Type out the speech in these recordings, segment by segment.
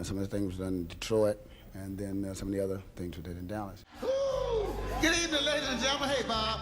Some of the things were done in Detroit, and then some of the other things were done in Dallas. Good evening, ladies and gentlemen. Hey, Bob.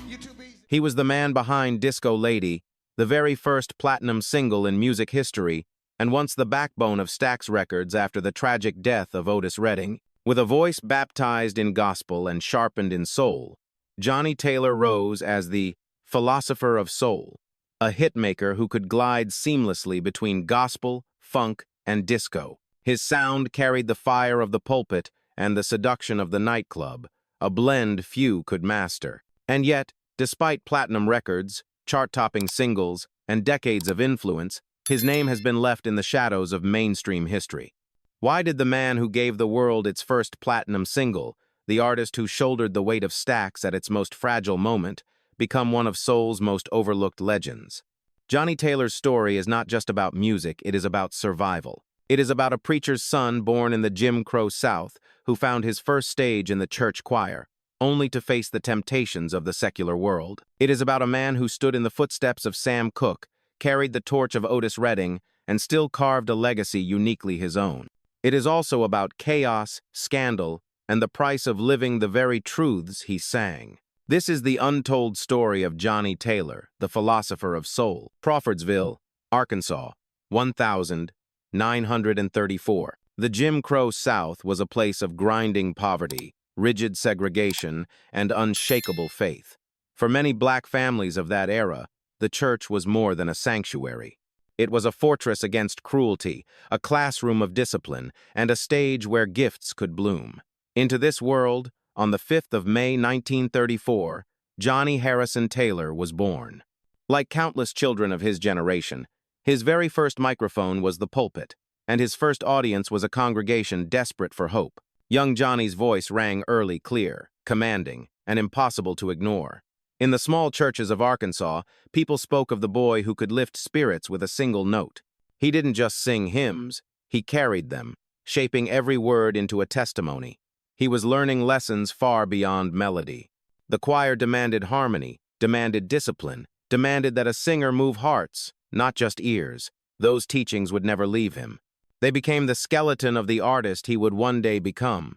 You too busy? He was the man behind Disco Lady, the very first platinum single in music history, and once the backbone of Stax Records after the tragic death of Otis Redding. With a voice baptized in gospel and sharpened in soul, Johnnie Taylor rose as the Philosopher of Soul, a hitmaker who could glide seamlessly between gospel, funk, and disco. His sound carried the fire of the pulpit and the seduction of the nightclub, a blend few could master. And yet, despite platinum records, chart-topping singles, and decades of influence, his name has been left in the shadows of mainstream history. Why did the man who gave the world its first platinum single, the artist who shouldered the weight of Stax at its most fragile moment, become one of soul's most overlooked legends? Johnnie Taylor's story is not just about music, it is about survival. It is about a preacher's son born in the Jim Crow South who found his first stage in the church choir, only to face the temptations of the secular world. It is about a man who stood in the footsteps of Sam Cooke, carried the torch of Otis Redding, and still carved a legacy uniquely his own. It is also about chaos, scandal, and the price of living the very truths he sang. This is the untold story of Johnnie Taylor, the Philosopher of Soul. Crawfordsville, Arkansas, 1934. The Jim Crow South was a place of grinding poverty, rigid segregation, and unshakable faith. For many black families of that era, the church was more than a sanctuary. It was a fortress against cruelty, a classroom of discipline, and a stage where gifts could bloom. Into this world, on the 5th of May 1934, Johnnie Harrison Taylor was born. Like countless children of his generation, his very first microphone was the pulpit, and his first audience was a congregation desperate for hope. Young Johnny's voice rang early clear, commanding, and impossible to ignore. In the small churches of Arkansas, people spoke of the boy who could lift spirits with a single note. He didn't just sing hymns, he carried them, shaping every word into a testimony. He was learning lessons far beyond melody. The choir demanded harmony, demanded discipline, demanded that a singer move hearts, not just ears. Those teachings would never leave him. They became the skeleton of the artist he would one day become.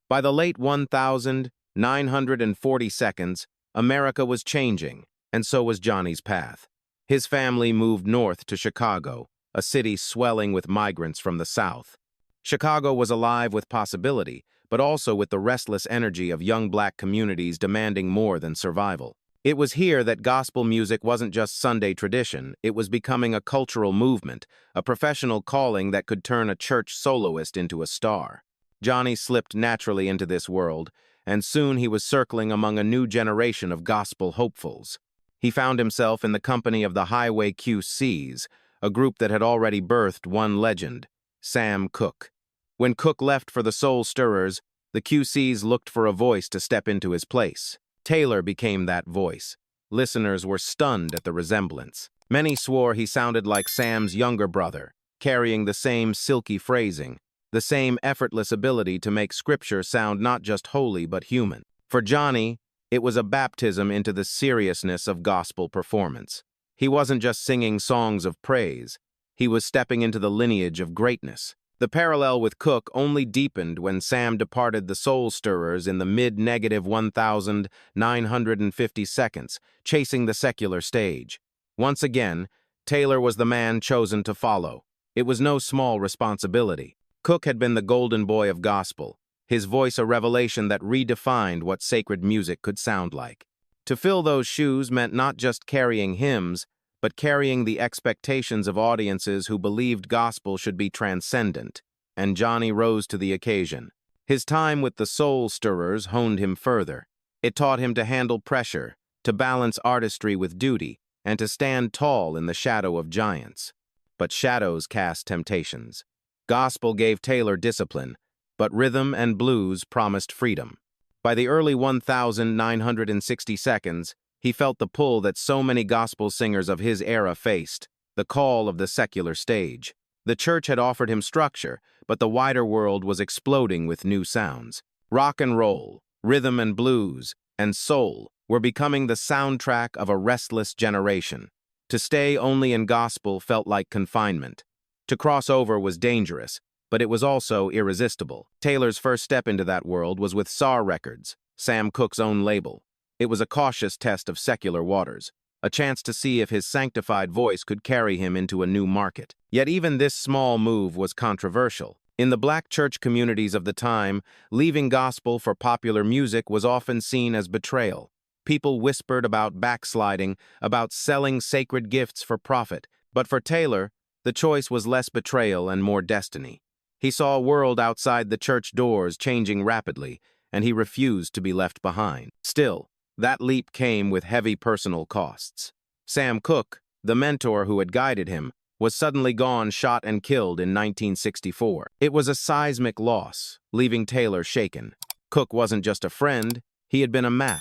By the late 1940 seconds, America was changing, and so was Johnny's path. His family moved north to Chicago, a city swelling with migrants from the South. Chicago was alive with possibility, but also with the restless energy of young black communities demanding more than survival. It was here that gospel music wasn't just Sunday tradition, it was becoming a cultural movement, a professional calling that could turn a church soloist into a star. Johnny slipped naturally into this world, and soon he was circling among a new generation of gospel hopefuls. He found himself in the company of the Highway QCs, a group that had already birthed one legend, Sam Cooke. When Cooke left for the Soul Stirrers, the QCs looked for a voice to step into his place. Taylor became that voice. Listeners were stunned at the resemblance. Many swore he sounded like Sam's younger brother, carrying the same silky phrasing, the same effortless ability to make scripture sound not just holy but human. For Johnny, it was a baptism into the seriousness of gospel performance. He wasn't just singing songs of praise, he was stepping into the lineage of greatness. The parallel with Cooke only deepened when Sam departed the Soul Stirrers in the mid-1950 seconds, chasing the secular stage. Once again, Taylor was the man chosen to follow. It was no small responsibility. Cooke had been the golden boy of gospel, his voice a revelation that redefined what sacred music could sound like. To fill those shoes meant not just carrying hymns, but carrying the expectations of audiences who believed gospel should be transcendent, and Johnny rose to the occasion. His time with the Soul Stirrers honed him further. It taught him to handle pressure, to balance artistry with duty, and to stand tall in the shadow of giants. But shadows cast temptations. Gospel gave Taylor discipline, but rhythm and blues promised freedom. By the early 1960 seconds, he felt the pull that so many gospel singers of his era faced, the call of the secular stage. The church had offered him structure, but the wider world was exploding with new sounds. Rock and roll, rhythm and blues, and soul were becoming the soundtrack of a restless generation. To stay only in gospel felt like confinement. To cross over was dangerous, but it was also irresistible. Taylor's first step into that world was with Stax Records, Sam Cooke's own label. It was a cautious test of secular waters, a chance to see if his sanctified voice could carry him into a new market. Yet even this small move was controversial. In the black church communities of the time, leaving gospel for popular music was often seen as betrayal. People whispered about backsliding, about selling sacred gifts for profit. But for Taylor, the choice was less betrayal and more destiny. He saw a world outside the church doors changing rapidly, and he refused to be left behind. Still, that leap came with heavy personal costs. Sam Cooke, the mentor who had guided him, was suddenly gone, shot and killed in 1964. It was a seismic loss, leaving Taylor shaken. Cooke wasn't just a friend, he had been a map.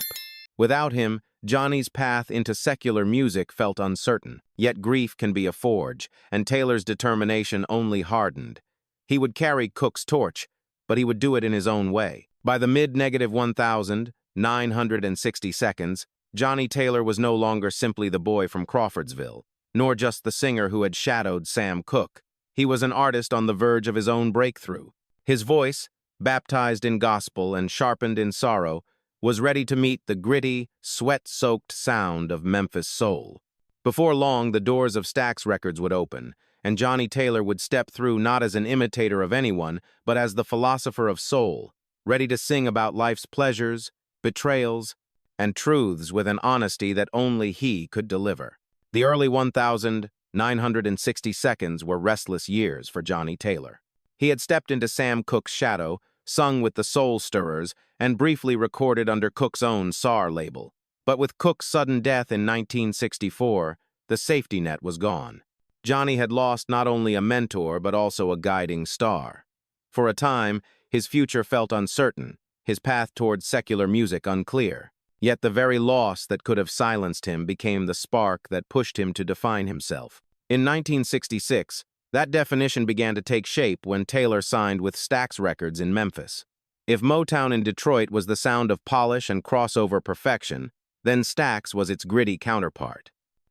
Without him, Johnny's path into secular music felt uncertain. Yet grief can be a forge, and Taylor's determination only hardened. He would carry Cooke's torch, but he would do it in his own way. By the mid-1960 seconds, Johnnie Taylor was no longer simply the boy from Crawfordsville, nor just the singer who had shadowed Sam Cooke. He was an artist on the verge of his own breakthrough. His voice, baptized in gospel and sharpened in sorrow, was ready to meet the gritty, sweat-soaked sound of Memphis soul. Before long, the doors of Stax Records would open, and Johnnie Taylor would step through not as an imitator of anyone, but as the philosopher of soul, ready to sing about life's pleasures, betrayals, and truths with an honesty that only he could deliver. The early 1960 seconds were restless years for Johnnie Taylor. He had stepped into Sam Cooke's shadow, sung with the Soul Stirrers, and briefly recorded under Cooke's own Stax label. But with Cooke's sudden death in 1964, the safety net was gone. Johnny had lost not only a mentor but also a guiding star. For a time, his future felt uncertain, his path towards secular music unclear. Yet the very loss that could have silenced him became the spark that pushed him to define himself. In 1966, that definition began to take shape when Taylor signed with Stax Records in Memphis. If Motown in Detroit was the sound of polish and crossover perfection, then Stax was its gritty counterpart.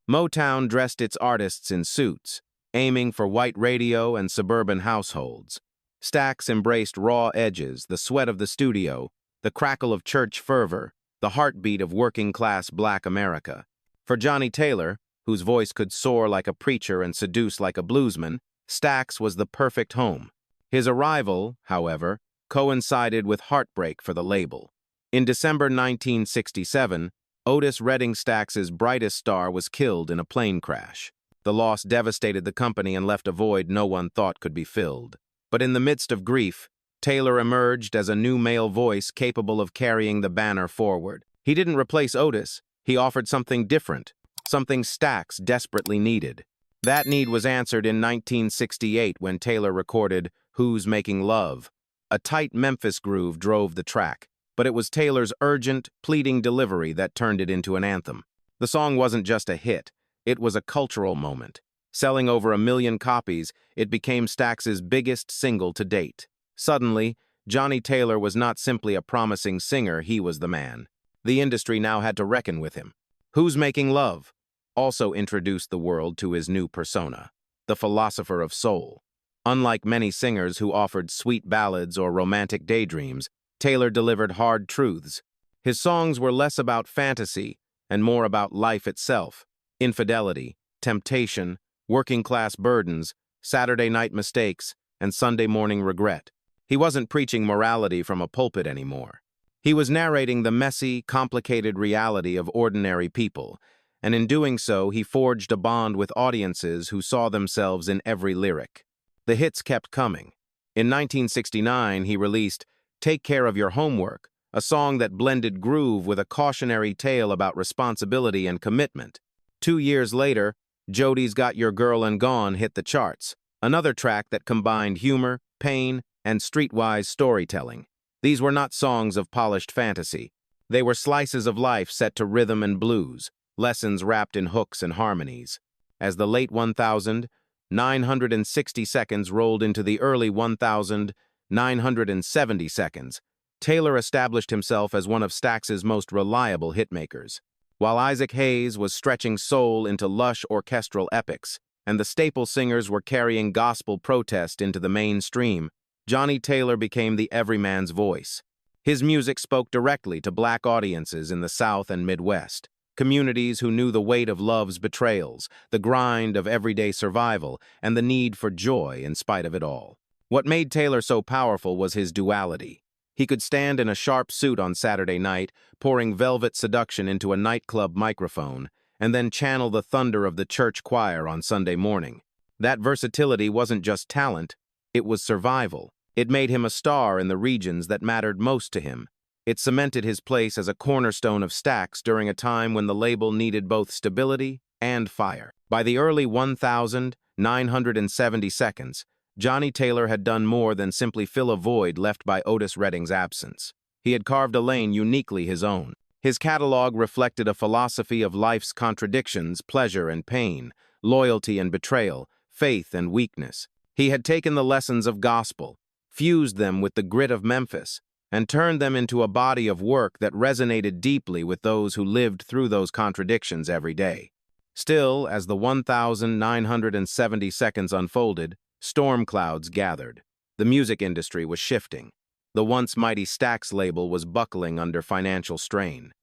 Motown dressed its artists in suits, aiming for white radio and suburban households. Stax embraced raw edges, the sweat of the studio, the crackle of church fervor, the heartbeat of working-class black America. For Johnnie Taylor, whose voice could soar like a preacher and seduce like a bluesman, Stax was the perfect home. His arrival, however, coincided with heartbreak for the label. In December 1967, Otis Redding, Stax's brightest star, was killed in a plane crash. The loss devastated the company and left a void no one thought could be filled. But in the midst of grief, Taylor emerged as a new male voice capable of carrying the banner forward. He didn't replace Otis, he offered something different, something Stax desperately needed. That need was answered in 1968 when Taylor recorded Who's Making Love. A tight Memphis groove drove the track, but it was Taylor's urgent, pleading delivery that turned it into an anthem. The song wasn't just a hit, it was a cultural moment. Selling over 1 million copies, it became Stax's biggest single to date. Suddenly, Johnnie Taylor was not simply a promising singer, he was the man. The industry now had to reckon with him. Who's Making Love also introduced the world to his new persona, the Philosopher of Soul. Unlike many singers who offered sweet ballads or romantic daydreams, Taylor delivered hard truths. His songs were less about fantasy and more about life itself: infidelity, temptation, working-class burdens, Saturday night mistakes, and Sunday morning regret. He wasn't preaching morality from a pulpit anymore. He was narrating the messy, complicated reality of ordinary people, and in doing so, he forged a bond with audiences who saw themselves in every lyric. The hits kept coming. In 1969, he released Take Care of Your Homework, a song that blended groove with a cautionary tale about responsibility and commitment. 2 years later, Jody's Got Your Girl and Gone hit the charts, another track that combined humor, pain, and streetwise storytelling. These were not songs of polished fantasy. They were slices of life set to rhythm and blues, lessons wrapped in hooks and harmonies. As the late 1960 seconds rolled into the early 1970 seconds, Taylor established himself as one of Stax's most reliable hitmakers. While Isaac Hayes was stretching soul into lush orchestral epics, and the staple singers were carrying gospel protest into the mainstream, Johnnie Taylor became the everyman's voice. His music spoke directly to black audiences in the South and Midwest, communities who knew the weight of love's betrayals, the grind of everyday survival, and the need for joy in spite of it all. What made Taylor so powerful was his duality. He could stand in a sharp suit on Saturday night, pouring velvet seduction into a nightclub microphone, and then channel the thunder of the church choir on Sunday morning. That versatility wasn't just talent, it was survival. It made him a star in the regions that mattered most to him. It cemented his place as a cornerstone of Stax during a time when the label needed both stability and fire. By the early 1970 seconds, Johnnie Taylor had done more than simply fill a void left by Otis Redding's absence. He had carved a lane uniquely his own. His catalog reflected a philosophy of life's contradictions, pleasure and pain, loyalty and betrayal, faith and weakness. He had taken the lessons of gospel, fused them with the grit of Memphis, and turned them into a body of work that resonated deeply with those who lived through those contradictions every day. Still, as the 1970 seconds unfolded, storm clouds gathered. The music industry was shifting. The once mighty Stax label was buckling under financial strain.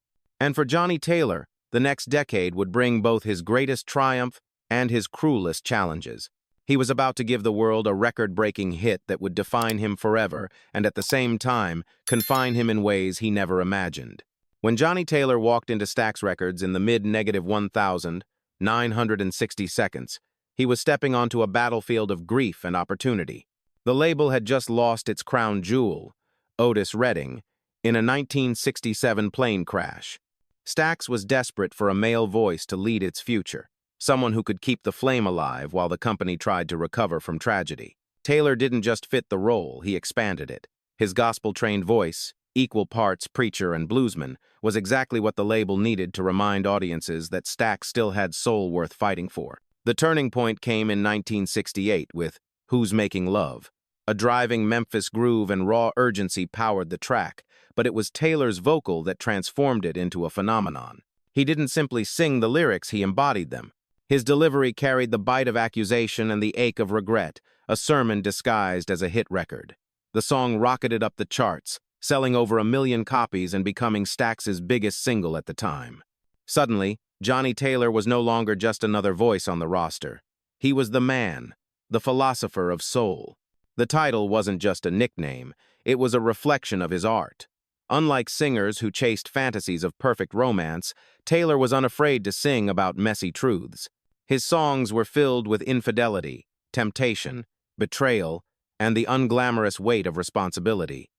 And for Johnnie Taylor, the next decade would bring both his greatest triumph and his cruelest challenges. He was about to give the world a record-breaking hit that would define him forever and at the same time confine him in ways he never imagined. When Johnnie Taylor walked into Stax Records in the mid-1960 seconds, he was stepping onto a battlefield of grief and opportunity. The label had just lost its crown jewel, Otis Redding, in a 1967 plane crash. Stax was desperate for a male voice to lead its future, someone who could keep the flame alive while the company tried to recover from tragedy. Taylor didn't just fit the role, he expanded it. His gospel-trained voice, equal parts preacher and bluesman, was exactly what the label needed to remind audiences that Stax still had soul worth fighting for. The turning point came in 1968 with Who's Making Love. A driving Memphis groove and raw urgency powered the track, but it was Taylor's vocal that transformed it into a phenomenon. He didn't simply sing the lyrics, he embodied them. His delivery carried the bite of accusation and the ache of regret, a sermon disguised as a hit record. The song rocketed up the charts, selling over 1 million copies and becoming Stax's biggest single at the time. Suddenly, Johnnie Taylor was no longer just another voice on the roster. He was the man, the philosopher of soul. The title wasn't just a nickname, it was a reflection of his art. Unlike singers who chased fantasies of perfect romance, Taylor was unafraid to sing about messy truths. His songs were filled with infidelity, temptation, betrayal, and the unglamorous weight of responsibility.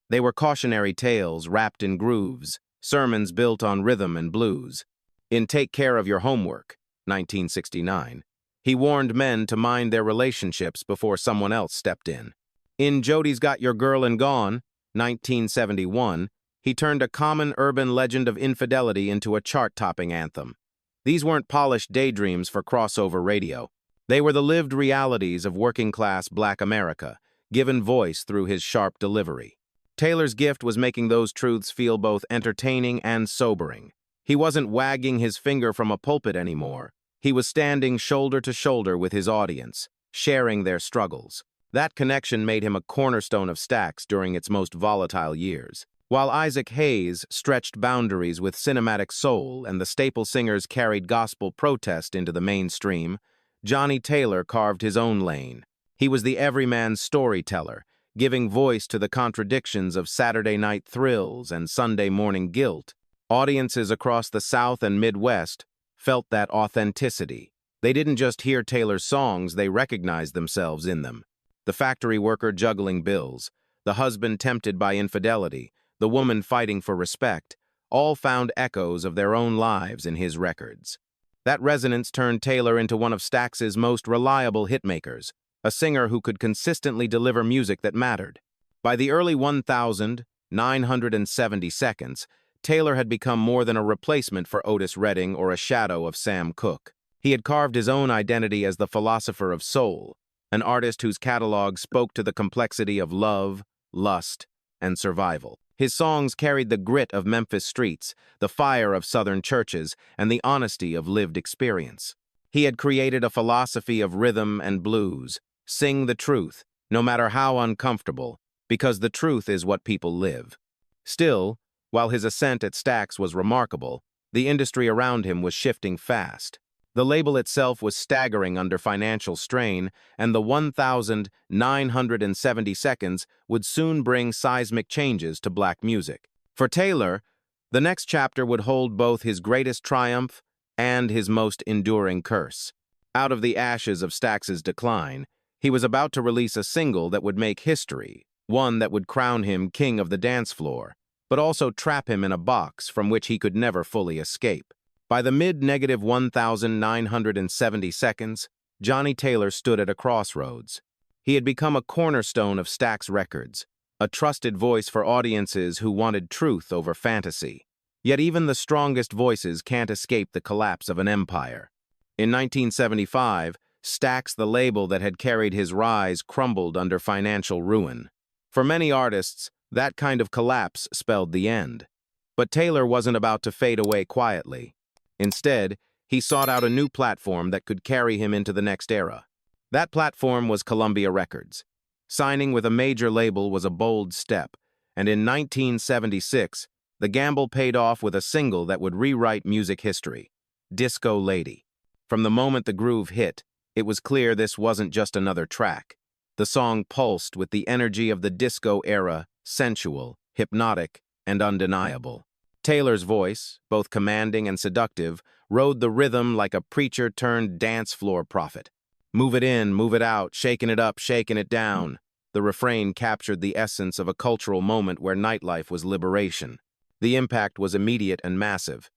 They were cautionary tales wrapped in grooves, sermons built on rhythm and blues. In Take Care of Your Homework, 1969, he warned men to mind their relationships before someone else stepped in. In Jody's Got Your Girl and Gone, 1971, he turned a common urban legend of infidelity into a chart-topping anthem. These weren't polished daydreams for crossover radio. They were the lived realities of working-class Black America, given voice through his sharp delivery. Taylor's gift was making those truths feel both entertaining and sobering. He wasn't wagging his finger from a pulpit anymore. He was standing shoulder to shoulder with his audience, sharing their struggles. That connection made him a cornerstone of Stax during its most volatile years. While Isaac Hayes stretched boundaries with cinematic soul and the staple singers carried gospel protest into the mainstream, Johnnie Taylor carved his own lane. He was the everyman storyteller, giving voice to the contradictions of Saturday night thrills and Sunday morning guilt. Audiences across the South and Midwest felt that authenticity. They didn't just hear Taylor's songs, they recognized themselves in them. The factory worker juggling bills, the husband tempted by infidelity, the woman fighting for respect, all found echoes of their own lives in his records. That resonance turned Taylor into one of Stax's most reliable hitmakers, a singer who could consistently deliver music that mattered. By the early 1970 seconds, Taylor had become more than a replacement for Otis Redding or a shadow of Sam Cooke. He had carved his own identity as the Philosopher of Soul, an artist whose catalog spoke to the complexity of love, lust, and survival. His songs carried the grit of Memphis streets, the fire of Southern churches, and the honesty of lived experience. He had created a philosophy of rhythm and blues. Sing the truth, no matter how uncomfortable, because the truth is what people live. Still, while his ascent at Stax was remarkable, the industry around him was shifting fast. The label itself was staggering under financial strain, and the 1,970 seconds would soon bring seismic changes to black music. For Taylor, the next chapter would hold both his greatest triumph and his most enduring curse. Out of the ashes of Stax's decline, he was about to release a single that would make history, one that would crown him king of the dance floor, but also trap him in a box from which he could never fully escape. By the mid-1970 seconds, Johnnie Taylor stood at a crossroads. He had become a cornerstone of Stax Records, a trusted voice for audiences who wanted truth over fantasy. Yet even the strongest voices can't escape the collapse of an empire. In 1975, Stax, the label that had carried his rise, crumbled under financial ruin. For many artists, that kind of collapse spelled the end. But Taylor wasn't about to fade away quietly. Instead, he sought out a new platform that could carry him into the next era. That platform was Columbia Records. Signing with a major label was a bold step, and in 1976, the gamble paid off with a single that would rewrite music history, Disco Lady. From the moment the groove hit, it was clear this wasn't just another track. The song pulsed with the energy of the disco era, sensual, hypnotic, and undeniable. Taylor's voice, both commanding and seductive, rode the rhythm like a preacher turned dance floor prophet. Move it in, move it out, shaking it up, shaking it down. The refrain captured the essence of a cultural moment where nightlife was liberation. The impact was immediate and massive.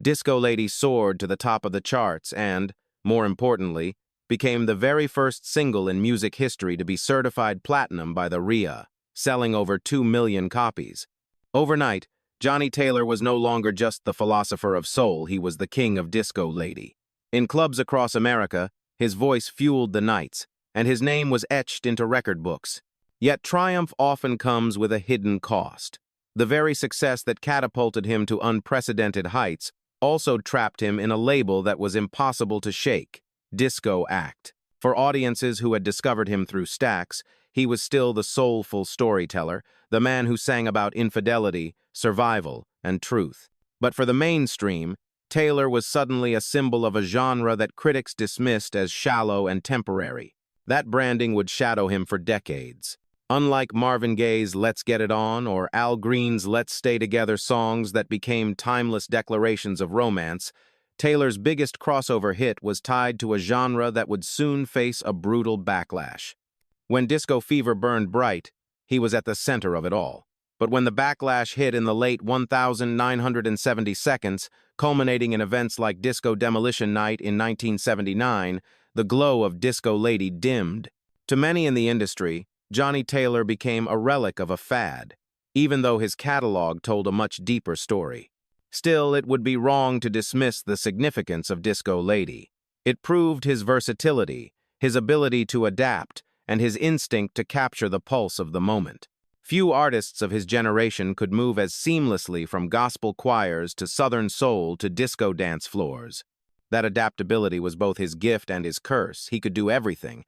Disco Lady soared to the top of the charts and, more importantly, became the very first single in music history to be certified platinum by the RIA, selling over 2 million copies. Overnight, Johnnie Taylor was no longer just the philosopher of soul, he was the king of Disco Lady. In clubs across America, his voice fueled the nights, and his name was etched into record books. Yet triumph often comes with a hidden cost. The very success that catapulted him to unprecedented heights also trapped him in a label that was impossible to shake, Disco Act. For audiences who had discovered him through Stax, he was still the soulful storyteller, the man who sang about infidelity, survival, and truth. But for the mainstream, Taylor was suddenly a symbol of a genre that critics dismissed as shallow and temporary. That branding would shadow him for decades. Unlike Marvin Gaye's Let's Get It On or Al Green's Let's Stay Together songs that became timeless declarations of romance, Taylor's biggest crossover hit was tied to a genre that would soon face a brutal backlash. When disco fever burned bright, he was at the center of it all. But when the backlash hit in the late 1970 seconds, culminating in events like Disco Demolition Night in 1979, the glow of Disco Lady dimmed. To many in the industry, Johnnie Taylor became a relic of a fad, even though his catalog told a much deeper story. Still, it would be wrong to dismiss the significance of Disco Lady. It proved his versatility, his ability to adapt, and his instinct to capture the pulse of the moment. Few artists of his generation could move as seamlessly from gospel choirs to Southern soul to disco dance floors. That adaptability was both his gift and his curse. He could do everything,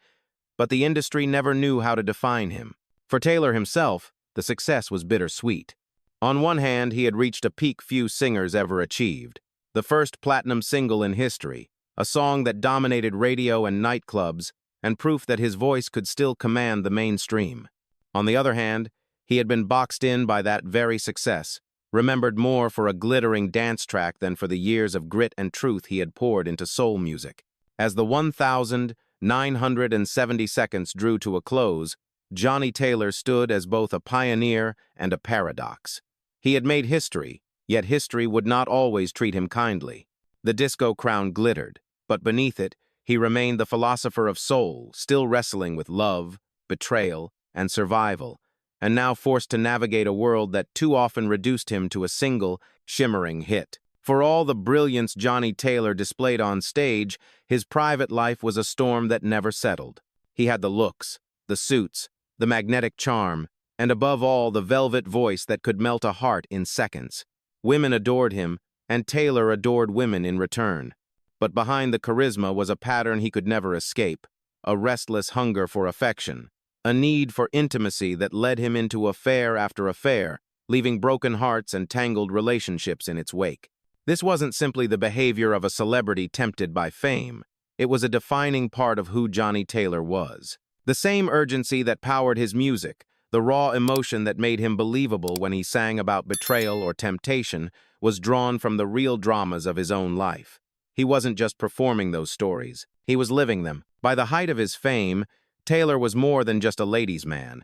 but the industry never knew how to define him. For Taylor himself, the success was bittersweet. On one hand, he had reached a peak few singers ever achieved, the first platinum single in history, a song that dominated radio and nightclubs, and proof that his voice could still command the mainstream. On the other hand, he had been boxed in by that very success, remembered more for a glittering dance track than for the years of grit and truth he had poured into soul music. As the 1,970 seconds drew to a close, Johnnie Taylor stood as both a pioneer and a paradox. He had made history, yet history would not always treat him kindly. The disco crown glittered, but beneath it, he remained the philosopher of soul, still wrestling with love, betrayal, and survival, and now forced to navigate a world that too often reduced him to a single, shimmering hit. For all the brilliance Johnnie Taylor displayed on stage, his private life was a storm that never settled. He had the looks, the suits, the magnetic charm, and above all, the velvet voice that could melt a heart in seconds. Women adored him, and Taylor adored women in return. But behind the charisma was a pattern he could never escape, a restless hunger for affection, a need for intimacy that led him into affair after affair, leaving broken hearts and tangled relationships in its wake. This wasn't simply the behavior of a celebrity tempted by fame. It was a defining part of who Johnnie Taylor was. The same urgency that powered his music, the raw emotion that made him believable when he sang about betrayal or temptation, was drawn from the real dramas of his own life. He wasn't just performing those stories. He was living them. By the height of his fame, Taylor was more than just a ladies' man.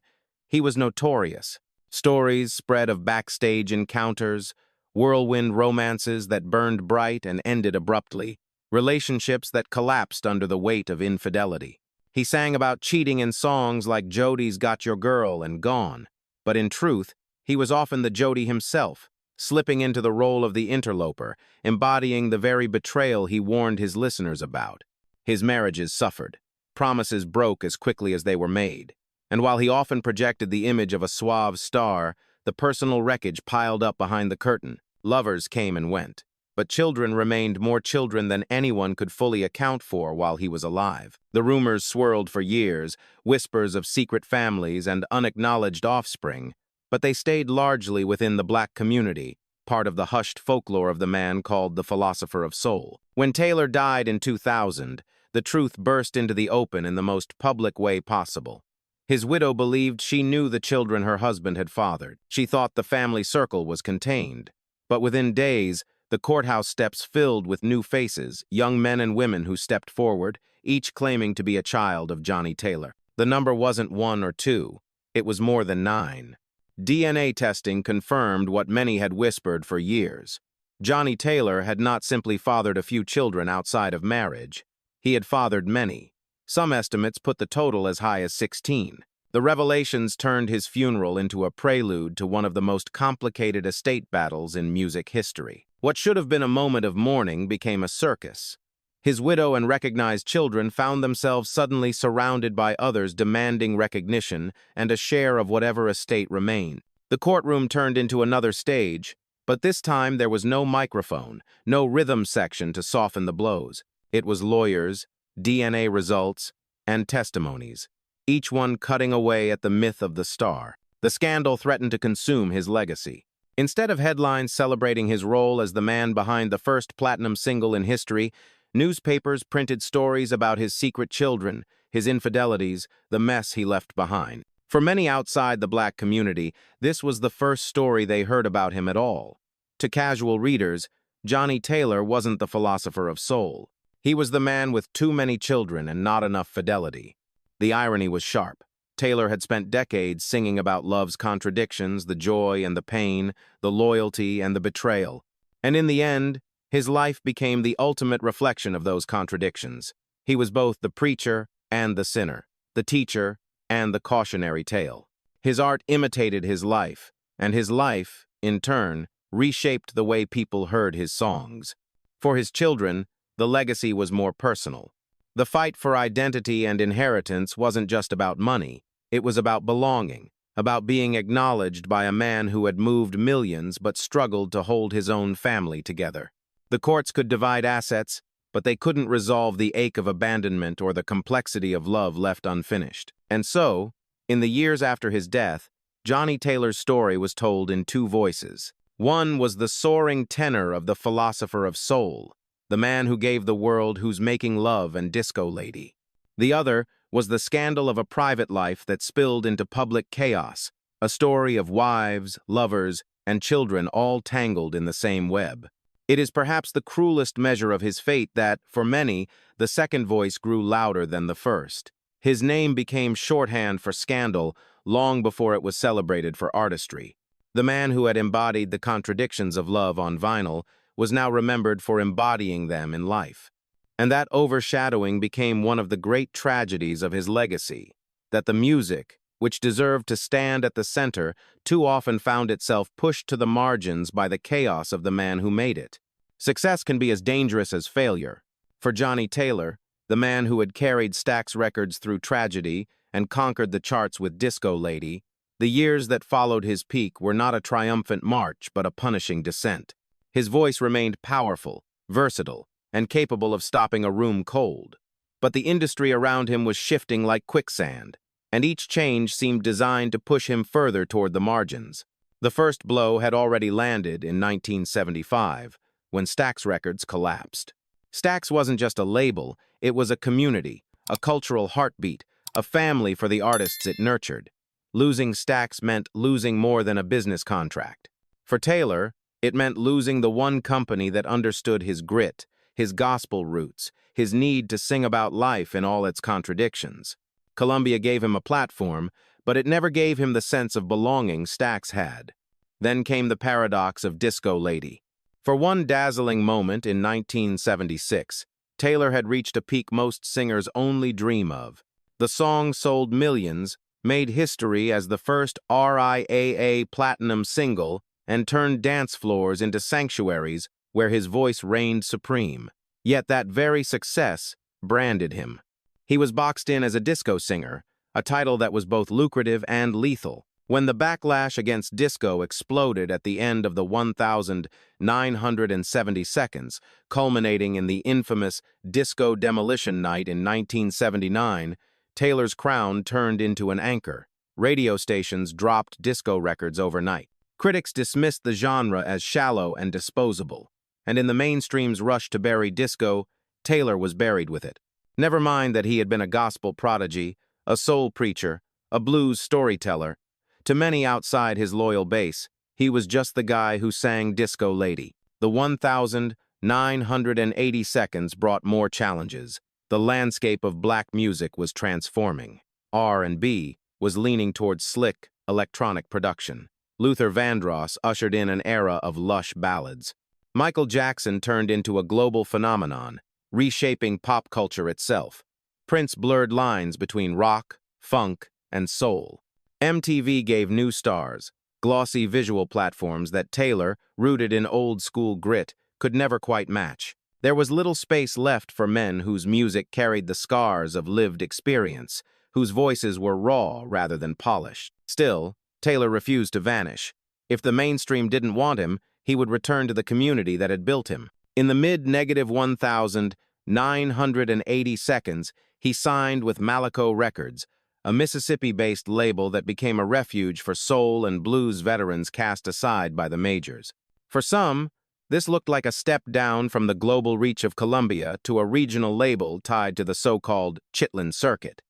He was notorious. Stories spread of backstage encounters, whirlwind romances that burned bright and ended abruptly, relationships that collapsed under the weight of infidelity. He sang about cheating in songs like Jody's Got Your Girl and Gone, but in truth, he was often the Jody himself, slipping into the role of the interloper, embodying the very betrayal he warned his listeners about. His marriages suffered. Promises broke as quickly as they were made. And while he often projected the image of a suave star, the personal wreckage piled up behind the curtain. Lovers came and went, but children remained more children than anyone could fully account for while he was alive. The rumors swirled for years, whispers of secret families and unacknowledged offspring, but they stayed largely within the black community, part of the hushed folklore of the man called the Philosopher of Soul. When Taylor died in 2000, the truth burst into the open in the most public way possible. His widow believed she knew the children her husband had fathered. She thought the family circle was contained. But within days, the courthouse steps filled with new faces, young men and women who stepped forward, each claiming to be a child of Johnnie Taylor. The number wasn't 1 or 2. It was more than 9. DNA testing confirmed what many had whispered for years. Johnnie Taylor had not simply fathered a few children outside of marriage. He had fathered many. Some estimates put the total as high as 16. The revelations turned his funeral into a prelude to one of the most complicated estate battles in music history. What should have been a moment of mourning became a circus. His widow and recognized children found themselves suddenly surrounded by others demanding recognition and a share of whatever estate remained. The courtroom turned into another stage, but this time there was no microphone, no rhythm section to soften the blows. It was lawyers, DNA results, and testimonies, each one cutting away at the myth of the star. The scandal threatened to consume his legacy. Instead of headlines celebrating his role as the man behind the first platinum single in history, newspapers printed stories about his secret children, his infidelities, the mess he left behind. For many outside the black community, this was the first story they heard about him at all. To casual readers, Johnnie Taylor wasn't the philosopher of soul. He was the man with too many children and not enough fidelity. The irony was sharp. Taylor had spent decades singing about love's contradictions, the joy and the pain, the loyalty and the betrayal. And in the end, his life became the ultimate reflection of those contradictions. He was both the preacher and the sinner, the teacher and the cautionary tale. His art imitated his life, and his life, in turn, reshaped the way people heard his songs. For his children, the legacy was more personal. The fight for identity and inheritance wasn't just about money. It was about belonging, about being acknowledged by a man who had moved millions but struggled to hold his own family together. The courts could divide assets, but they couldn't resolve the ache of abandonment or the complexity of love left unfinished. And so, in the years after his death, Johnnie Taylor's story was told in 2 voices. One was the soaring tenor of the Philosopher of Soul, the man who gave the world Who's Making Love and Disco Lady. The other was the scandal of a private life that spilled into public chaos, a story of wives, lovers, and children all tangled in the same web. It is perhaps the cruelest measure of his fate that, for many, the second voice grew louder than the first. His name became shorthand for scandal long before it was celebrated for artistry. The man who had embodied the contradictions of love on vinyl was now remembered for embodying them in life. And that overshadowing became one of the great tragedies of his legacy, that the music, which deserved to stand at the center, too often found itself pushed to the margins by the chaos of the man who made it. Success can be as dangerous as failure. For Johnnie Taylor, the man who had carried Stax Records through tragedy and conquered the charts with Disco Lady, the years that followed his peak were not a triumphant march but a punishing descent. His voice remained powerful, versatile, and capable of stopping a room cold. But the industry around him was shifting like quicksand, and each change seemed designed to push him further toward the margins. The first blow had already landed in 1975, when Stax Records collapsed. Stax wasn't just a label, it was a community, a cultural heartbeat, a family for the artists it nurtured. Losing Stax meant losing more than a business contract. For Taylor, it meant losing the one company that understood his grit, his gospel roots, his need to sing about life in all its contradictions. Columbia gave him a platform, but it never gave him the sense of belonging Stax had. Then came the paradox of Disco Lady. For one dazzling moment in 1976, Taylor had reached a peak most singers only dream of. The song sold millions, made history as the first RIAA platinum single, and turned dance floors into sanctuaries where his voice reigned supreme. Yet that very success branded him. He was boxed in as a disco singer, a title that was both lucrative and lethal. When the backlash against disco exploded at the end of the 1,970 seconds, culminating in the infamous Disco Demolition Night in 1979, Taylor's crown turned into an anchor. Radio stations dropped disco records overnight. Critics dismissed the genre as shallow and disposable, and in the mainstream's rush to bury disco, Taylor was buried with it. Never mind that he had been a gospel prodigy, a soul preacher, a blues storyteller. To many outside his loyal base, he was just the guy who sang Disco Lady. The 1,980 seconds brought more challenges. The landscape of black music was transforming. R&B was leaning towards slick, electronic production. Luther Vandross ushered in an era of lush ballads. Michael Jackson turned into a global phenomenon, reshaping pop culture itself. Prince blurred lines between rock, funk, and soul. MTV gave new stars, glossy visual platforms that Taylor, rooted in old-school grit, could never quite match. There was little space left for men whose music carried the scars of lived experience, whose voices were raw rather than polished. Still, Taylor refused to vanish. If the mainstream didn't want him, he would return to the community that had built him. In the mid-negative 1,980 seconds, he signed with Malaco Records, a Mississippi-based label that became a refuge for soul and blues veterans cast aside by the majors. For some, this looked like a step down from the global reach of Columbia to a regional label tied to the so-called Chitlin Circuit.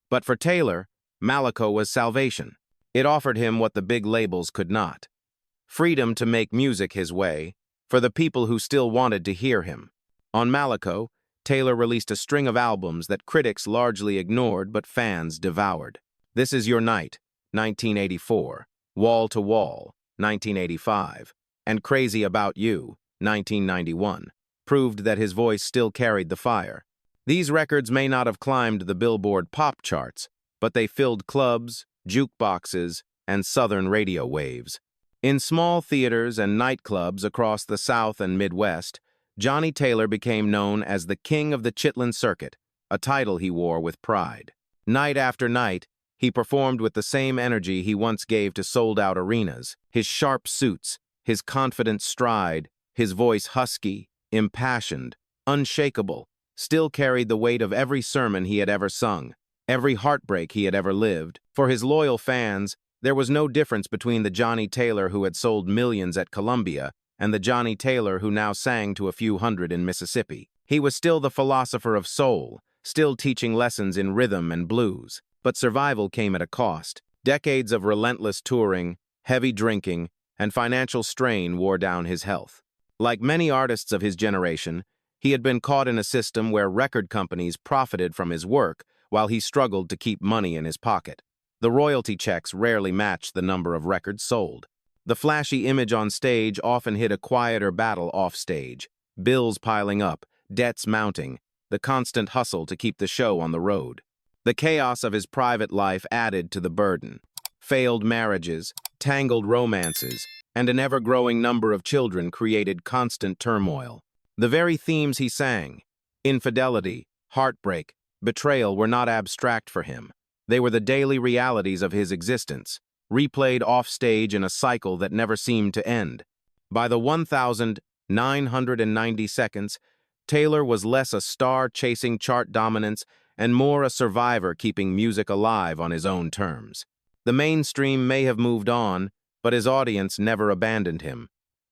But for Taylor, Malaco was salvation. It offered him what the big labels could not: freedom to make music his way, for the people who still wanted to hear him. On Malaco, Taylor released a string of albums that critics largely ignored but fans devoured. This Is Your Night, 1984, Wall to Wall, 1985, and Crazy About You, 1991, proved that his voice still carried the fire. These records may not have climbed the Billboard pop charts, but they filled clubs, jukeboxes, and southern radio waves. In small theaters and nightclubs across the South and Midwest, Johnnie Taylor became known as the King of the Chitlin Circuit, a title he wore with pride. Night after night, he performed with the same energy he once gave to sold-out arenas. His sharp suits, his confident stride, his voice husky, impassioned, unshakable, still carried the weight of every sermon he had ever sung, every heartbreak he had ever lived. For his loyal fans, there was no difference between the Johnnie Taylor who had sold millions at Columbia and the Johnnie Taylor who now sang to a few hundred in Mississippi. He was still the philosopher of soul, still teaching lessons in rhythm and blues. But survival came at a cost. Decades of relentless touring, heavy drinking, and financial strain wore down his health. Like many artists of his generation, he had been caught in a system where record companies profited from his work while he struggled to keep money in his pocket. The royalty checks rarely matched the number of records sold. The flashy image on stage often hid a quieter battle off-stage, bills piling up, debts mounting, the constant hustle to keep the show on the road. The chaos of his private life added to the burden. Failed marriages, tangled romances, and an ever-growing number of children created constant turmoil. The very themes he sang, infidelity, heartbreak, betrayal, were not abstract for him. They were the daily realities of his existence, replayed off-stage in a cycle that never seemed to end. By the 1,990 seconds, Taylor was less a star chasing chart dominance and more a survivor keeping music alive on his own terms. The mainstream may have moved on, but his audience never abandoned him.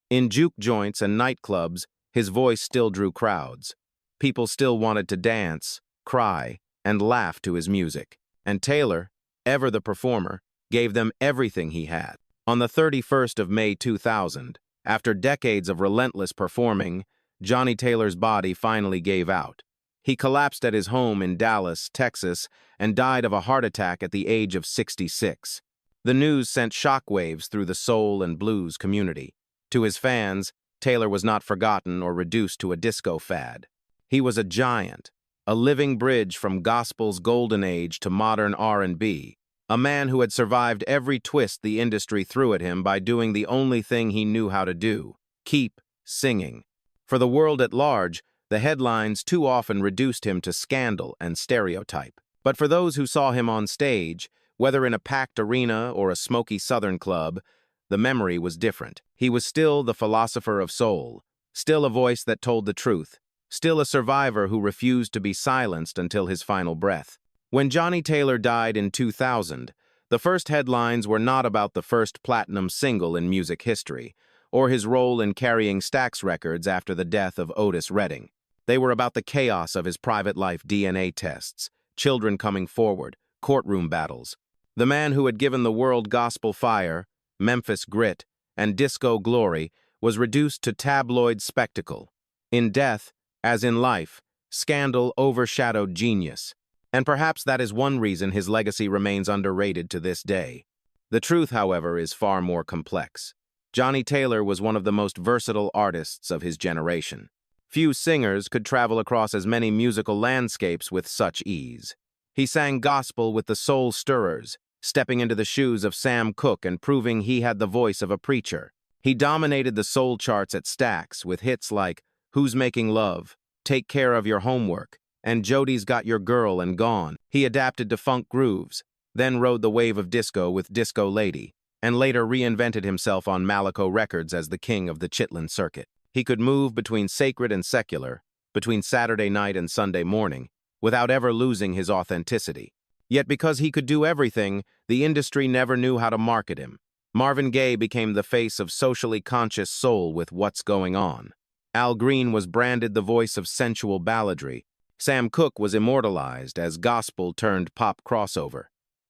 In juke joints and nightclubs, his voice still drew crowds. People still wanted to dance, cry, and laugh to his music. And Taylor, ever the performer, gave them everything he had. On the 31st of May 2000, after decades of relentless performing, Johnnie Taylor's body finally gave out. He collapsed at his home in Dallas, Texas, and died of a heart attack at the age of 66. The news sent shockwaves through the soul and blues community. To his fans, Taylor was not forgotten or reduced to a disco fad. He was a giant, a living bridge from gospel's golden age to modern R&B, a man who had survived every twist the industry threw at him by doing the only thing he knew how to do: keep singing. For the world at large, the headlines too often reduced him to scandal and stereotype. But for those who saw him on stage, whether in a packed arena or a smoky southern club, the memory was different. He was still the philosopher of soul, still a voice that told the truth, still a survivor who refused to be silenced until his final breath. When Johnnie Taylor died in 2000, the first headlines were not about the first platinum single in music history, or his role in carrying Stax Records after the death of Otis Redding. They were about the chaos of his private life DNA tests, children coming forward, courtroom battles. The man who had given the world gospel fire, Memphis grit, and disco glory was reduced to tabloid spectacle. In death, as in life, scandal overshadowed genius. And perhaps that is one reason his legacy remains underrated to this day. The truth, however, is far more complex. Johnnie Taylor was one of the most versatile artists of his generation. Few singers could travel across as many musical landscapes with such ease. He sang gospel with the soul stirrers, stepping into the shoes of Sam Cooke and proving he had the voice of a preacher. He dominated the soul charts at Stax with hits like Who's Making Love, Take Care of Your Homework, and Jody's Got Your Girl and Gone. He adapted to funk grooves, then rode the wave of disco with Disco Lady, and later reinvented himself on Malaco Records as the king of the Chitlin circuit. He could move between sacred and secular, between Saturday night and Sunday morning, without ever losing his authenticity. Yet because he could do everything, the industry never knew how to market him. Marvin Gaye became the face of socially conscious soul with What's Going On. Al Green was branded the voice of sensual balladry. Sam Cooke was immortalized as gospel-turned-pop crossover.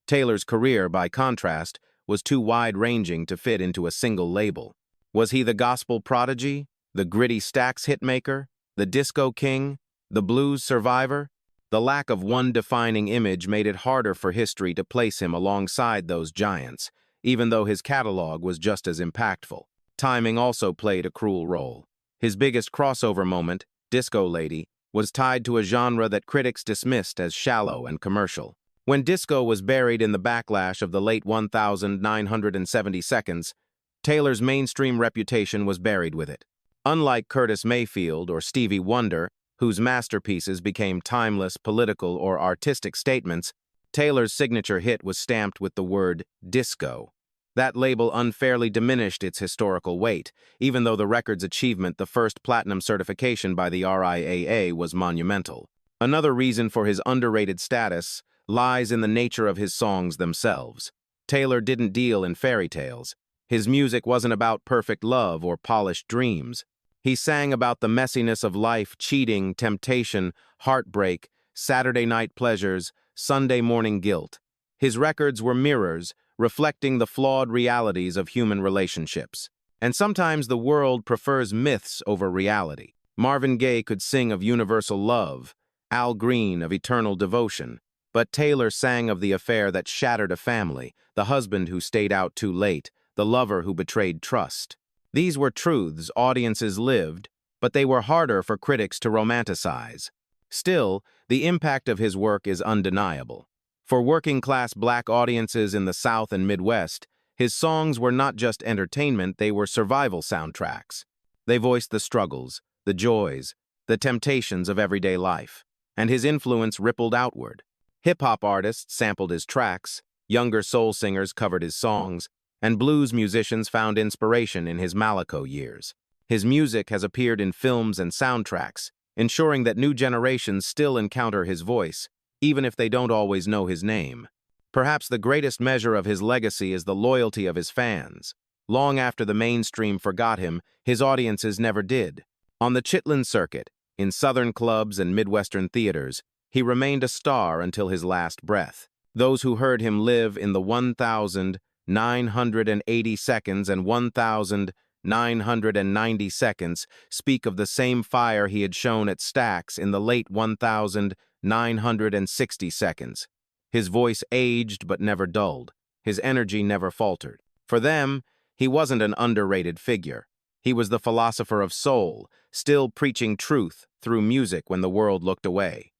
Taylor's career, by contrast, was too wide-ranging to fit into a single label. Was he the gospel prodigy, the gritty Stax hitmaker, the disco king, the blues survivor? The lack of one defining image made it harder for history to place him alongside those giants, even though his catalog was just as impactful. Timing also played a cruel role. His biggest crossover moment, Disco Lady, was tied to a genre that critics dismissed as shallow and commercial. When disco was buried in the backlash of the late 1970 seconds, Taylor's mainstream reputation was buried with it. Unlike Curtis Mayfield or Stevie Wonder, whose masterpieces became timeless political or artistic statements, Taylor's signature hit was stamped with the word disco. That label unfairly diminished its historical weight, even though the record's achievement, the first platinum certification by the RIAA, was monumental. Another reason for his underrated status lies in the nature of his songs themselves. Taylor didn't deal in fairy tales. His music wasn't about perfect love or polished dreams. He sang about the messiness of life, cheating, temptation, heartbreak, Saturday night pleasures, Sunday morning guilt. His records were mirrors, reflecting the flawed realities of human relationships. And sometimes the world prefers myths over reality. Marvin Gaye could sing of universal love, Al Green of eternal devotion, but Taylor sang of the affair that shattered a family, the husband who stayed out too late, the lover who betrayed trust. These were truths audiences lived, but they were harder for critics to romanticize. Still, the impact of his work is undeniable. For working-class black audiences in the South and Midwest, his songs were not just entertainment, they were survival soundtracks. They voiced the struggles, the joys, the temptations of everyday life, and his influence rippled outward. Hip-hop artists sampled his tracks, younger soul singers covered his songs, and blues musicians found inspiration in his Malaco years. His music has appeared in films and soundtracks, ensuring that new generations still encounter his voice, even if they don't always know his name. Perhaps the greatest measure of his legacy is the loyalty of his fans. Long after the mainstream forgot him, his audiences never did. On the Chitlin circuit, in Southern clubs and Midwestern theaters, he remained a star until his last breath. Those who heard him live in the 1,980 seconds and 1,990 seconds speak of the same fire he had shown at Stax in the late 1,960 seconds. His voice aged but never dulled. His energy never faltered. For them, he wasn't an underrated figure. He was the philosopher of soul, still preaching truth through music when the world looked away.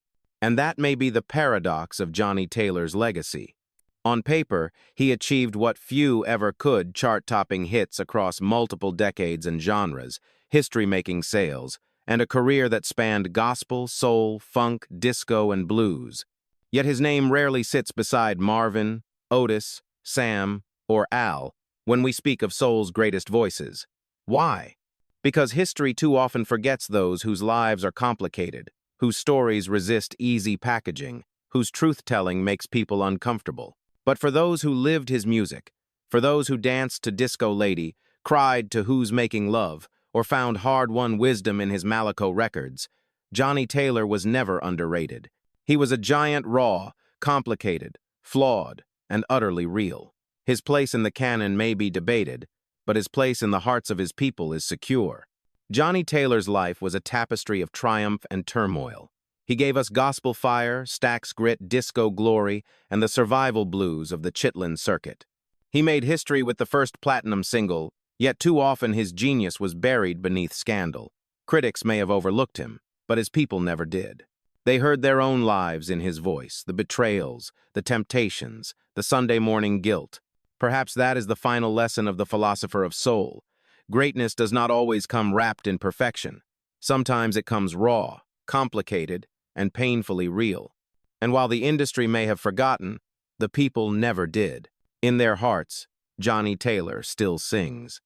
And that may be the paradox of Johnnie Taylor's legacy. On paper, he achieved what few ever could, chart-topping hits across multiple decades and genres, history-making sales, and a career that spanned gospel, soul, funk, disco, and blues. Yet his name rarely sits beside Marvin, Otis, Sam, or Al when we speak of soul's greatest voices. Why? Because history too often forgets those whose lives are complicated, whose stories resist easy packaging, whose truth-telling makes people uncomfortable. But for those who lived his music, for those who danced to Disco Lady, cried to Who's Making Love, or found hard-won wisdom in his Malaco records, Johnnie Taylor was never underrated. He was a giant raw, complicated, flawed, and utterly real. His place in the canon may be debated, but his place in the hearts of his people is secure. Johnnie Taylor's life was a tapestry of triumph and turmoil. He gave us gospel fire, Stax grit, disco glory, and the survival blues of the Chitlin circuit. He made history with the first platinum single, yet too often his genius was buried beneath scandal. Critics may have overlooked him, but his people never did. They heard their own lives in his voice, the betrayals, the temptations, the Sunday morning guilt. Perhaps that is the final lesson of the philosopher of soul. Greatness does not always come wrapped in perfection. Sometimes it comes raw, complicated, and painfully real. And while the industry may have forgotten, the people never did. In their hearts, Johnnie Taylor still sings.